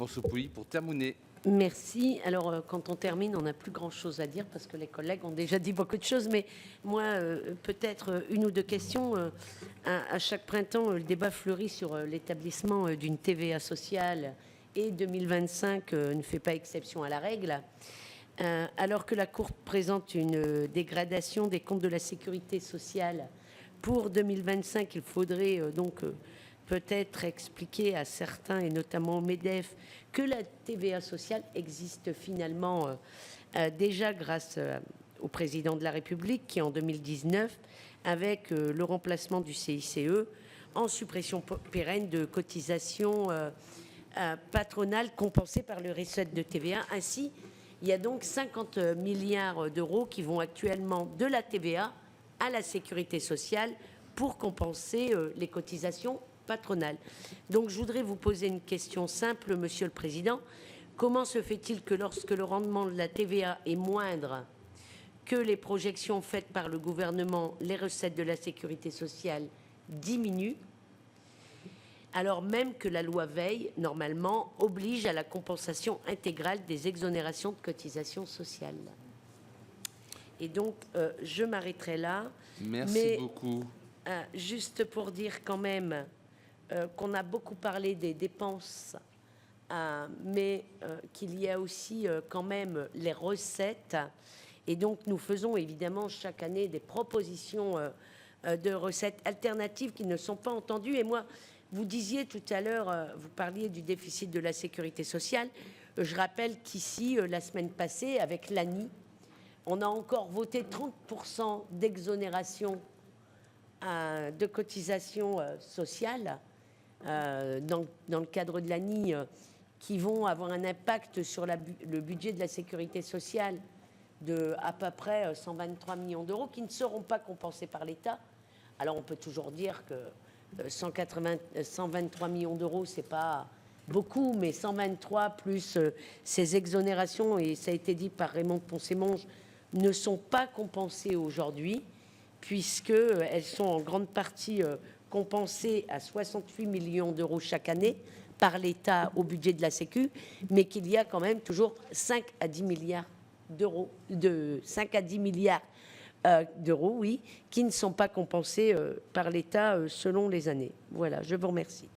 Porsopouy pour terminer. Merci. Alors, quand on termine, on n'a plus grand-chose à dire parce que les collègues ont déjà dit beaucoup de choses. Mais moi, peut-être une ou deux questions. À chaque printemps, le débat fleurit sur l'établissement d'une TVA sociale et 2025 ne fait pas exception à la règle. Alors que la Cour présente une dégradation des comptes de la sécurité sociale pour 2025, il faudrait peut-être expliquer à certains, et notamment au MEDEF, que la TVA sociale existe finalement déjà grâce au président de la République qui, en 2019, avec le remplacement du CICE, en suppression pérenne de cotisations patronales compensées par le recette de TVA. Ainsi, il y a donc 50 milliards d'euros qui vont actuellement de la TVA à la sécurité sociale pour compenser les cotisations patronales. Donc je voudrais vous poser une question simple, Monsieur le Président. Comment se fait-il que lorsque le rendement de la TVA est moindre que les projections faites par le gouvernement, les recettes de la sécurité sociale diminuent, alors même que la loi Veil, normalement, oblige à la compensation intégrale des exonérations de cotisations sociales? Et donc, je m'arrêterai là. Merci beaucoup. Juste pour dire quand même qu'on a beaucoup parlé des dépenses, mais qu'il y a aussi quand même les recettes. Et donc, nous faisons évidemment chaque année des propositions de recettes alternatives qui ne sont pas entendues. Et moi, vous disiez tout à l'heure, vous parliez du déficit de la sécurité sociale. Je rappelle qu'ici, la semaine passée, avec l'ANI, on a encore voté 30% d'exonération de cotisations sociales dans le cadre de l'ANI qui vont avoir un impact sur le budget de la sécurité sociale de à peu près 123 millions d'euros qui ne seront pas compensés par l'État. Alors on peut toujours dire que 123 millions d'euros, c'est pas beaucoup, mais 123 plus ces exonérations, et ça a été dit par Raymond Poncet-Monge, ne sont pas compensées aujourd'hui, puisqu'elles sont en grande partie compensées à 68 millions d'euros chaque année par l'État au budget de la Sécu, mais qu'il y a quand même toujours 5 à 10 milliards d'euros, oui, qui ne sont pas compensés par l'État selon les années. Voilà, je vous remercie.